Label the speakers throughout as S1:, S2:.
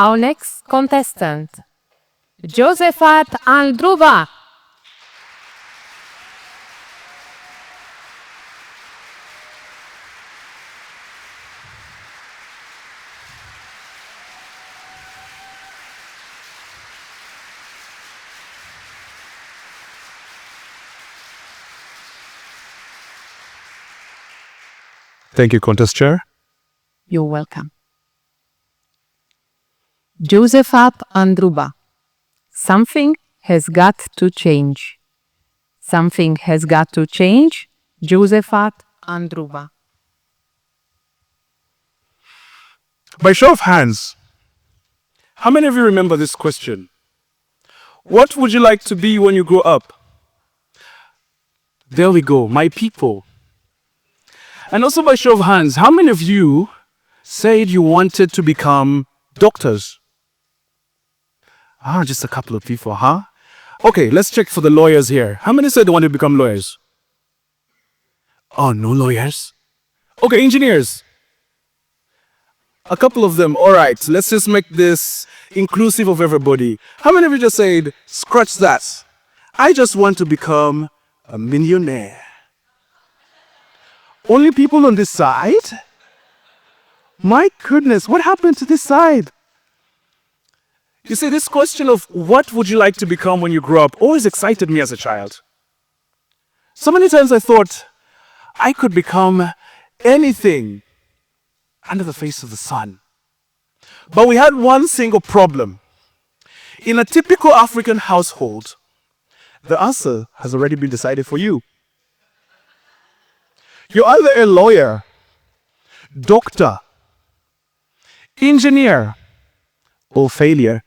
S1: Our next contestant, Josephat Andruba.
S2: Thank you, Contest Chair.
S1: You're welcome. Josephat Andruba. Something has got to change. Something has got to change. Josephat Andruba.
S2: By show of hands, how many of you remember this question? What would you like to be when you grow up? There we go, my people. And also by show of hands, how many of you said you wanted to become doctors? Just a couple of people, huh? Okay, let's check for the lawyers here. How many said they want to become lawyers? Oh, no lawyers? Okay, engineers. A couple of them. All right, let's just make this inclusive of everybody. How many of you just said, scratch that? I just want to become a millionaire. Only people on this side? My goodness, what happened to this side? You see, this question of what would you like to become when you grow up always excited me as a child. So many times I thought I could become anything under the face of the sun. But we had one single problem. In a typical African household, the answer has already been decided for you. You're either a lawyer, doctor, engineer, or failure.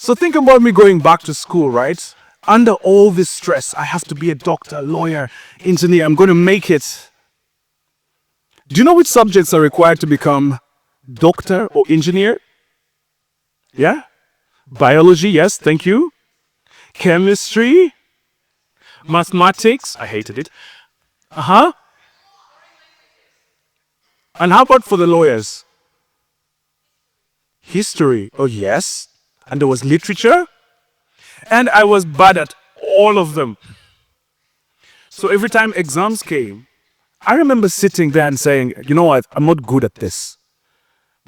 S2: So think about me going back to school, right? Under all this stress, I have to be a doctor, lawyer, engineer. I'm going to make it. Do you know which subjects are required to become doctor or engineer? Yeah? Biology, yes, thank you. Chemistry. Mathematics, I hated it. And how about for the lawyers? History, oh yes. And there was literature. And I was bad at all of them. So every time exams came, I remember sitting there and saying, you know what, I'm not good at this.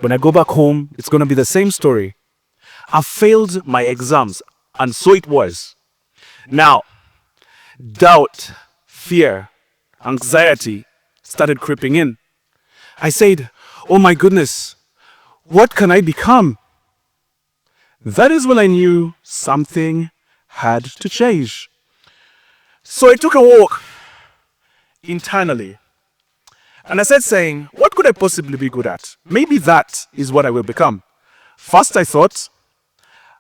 S2: When I go back home, it's going to be the same story. I failed my exams, and so it was. Now, doubt, fear, anxiety started creeping in. I said, oh my goodness, what can I become? That is when I knew something had to change. So I took a walk internally. And I said saying, what could I possibly be good at? Maybe that is what I will become. First I thought,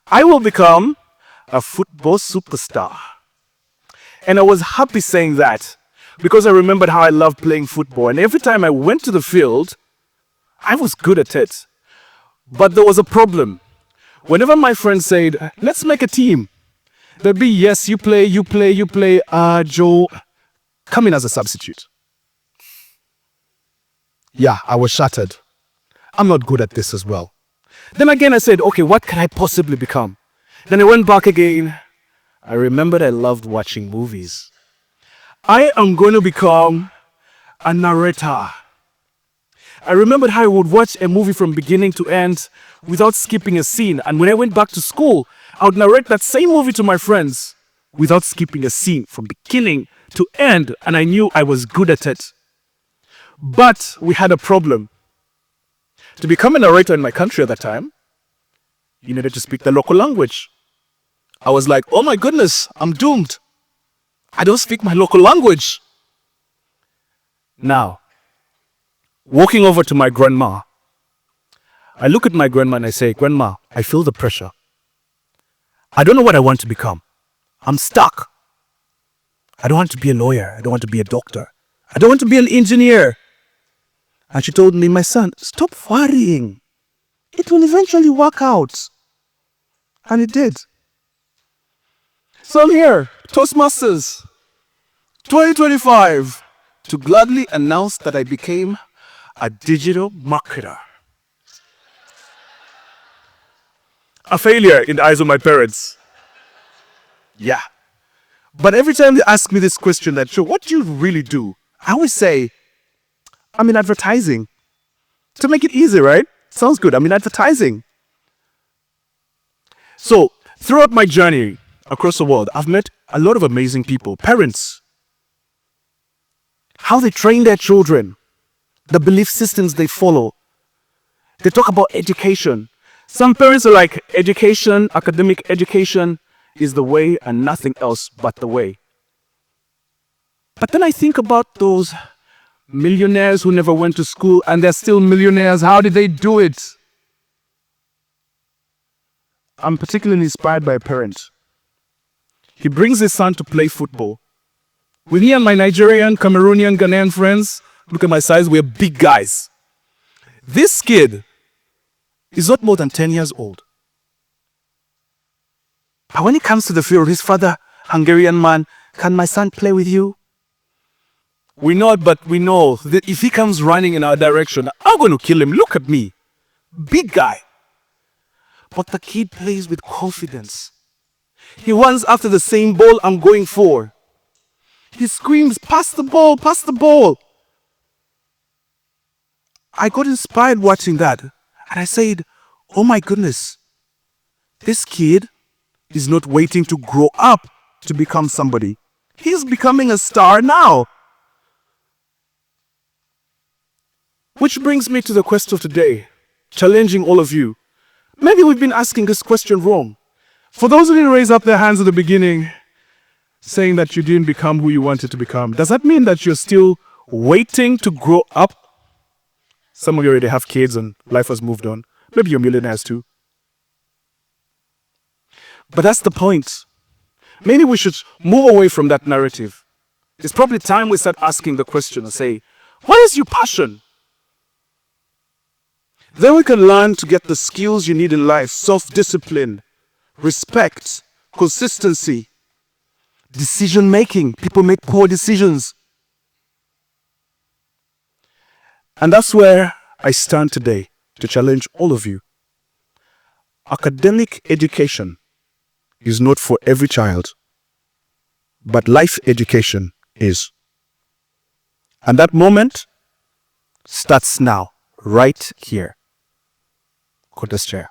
S2: I will become a football superstar. And I was happy saying that because I remembered how I loved playing football. And every time I went to the field, I was good at it. But there was a problem. Whenever my friends said, let's make a team, there'd be, yes, you play, Joe, come in as a substitute. Yeah, I was shattered. I'm not good at this as well. Then again, I said, okay, what can I possibly become? Then I went back again. I remembered I loved watching movies. I am going to become a narrator. I remembered how I would watch a movie from beginning to end without skipping a scene. And when I went back to school, I would narrate that same movie to my friends without skipping a scene from beginning to end. And I knew I was good at it. But we had a problem. To become a narrator in my country at that time, you needed to speak the local language. I was like, oh my goodness, I'm doomed. I don't speak my local language. Now, walking over to my grandma, I look at my grandma and I say, Grandma, I feel the pressure. I don't know what I want to become. I'm stuck. I don't want to be a lawyer. I don't want to be a doctor. I don't want to be an engineer. And she told me, my son, stop worrying. It will eventually work out. And it did. So I'm here, Toastmasters 2025, to gladly announce that I became a digital marketer. a failure in the eyes of my parents. Yeah. But every time they ask me this question, that, "So what do you really do?" I always say, "I'm in advertising." To make it easy, right? Sounds good. I'm in advertising. So, throughout my journey across the world, I've met a lot of amazing people, parents, how they train their children, the belief systems they follow. They talk about education. Some parents are like, education, academic education is the way and nothing else but the way. But then I think about those millionaires who never went to school and they're still millionaires. How did they do it? I'm particularly inspired by a parent. He brings his son to play football. With me and my Nigerian, Cameroonian, Ghanaian friends, look at my size, we're big guys. This kid is not more than 10 years old. But when he comes to the field, his father, Hungarian man, "Can my son play with you?" We nod, but we know that if he comes running in our direction, I'm going to kill him. Look at me. Big guy. But the kid plays with confidence. He runs after the same ball I'm going for. He screams, "Pass the ball, pass the ball." I got inspired watching that. And I said, "Oh my goodness. This kid is not waiting to grow up to become somebody. He's becoming a star now." Which brings me to the question of today, challenging all of you. Maybe we've been asking this question wrong. For those who didn't raise up their hands at the beginning, saying that you didn't become who you wanted to become, does that mean that you're still waiting to grow up? Some of you already have kids and life has moved on. Maybe you're millionaires too. But that's the point. Maybe we should move away from that narrative. It's probably time we start asking the question and say, what is your passion? Then we can learn to get the skills you need in life: self-discipline, respect, consistency, decision-making. People make poor decisions. And that's where I stand today to challenge all of you. Academic education is not for every child, but life education is. And that moment starts now, right here. Contest chair.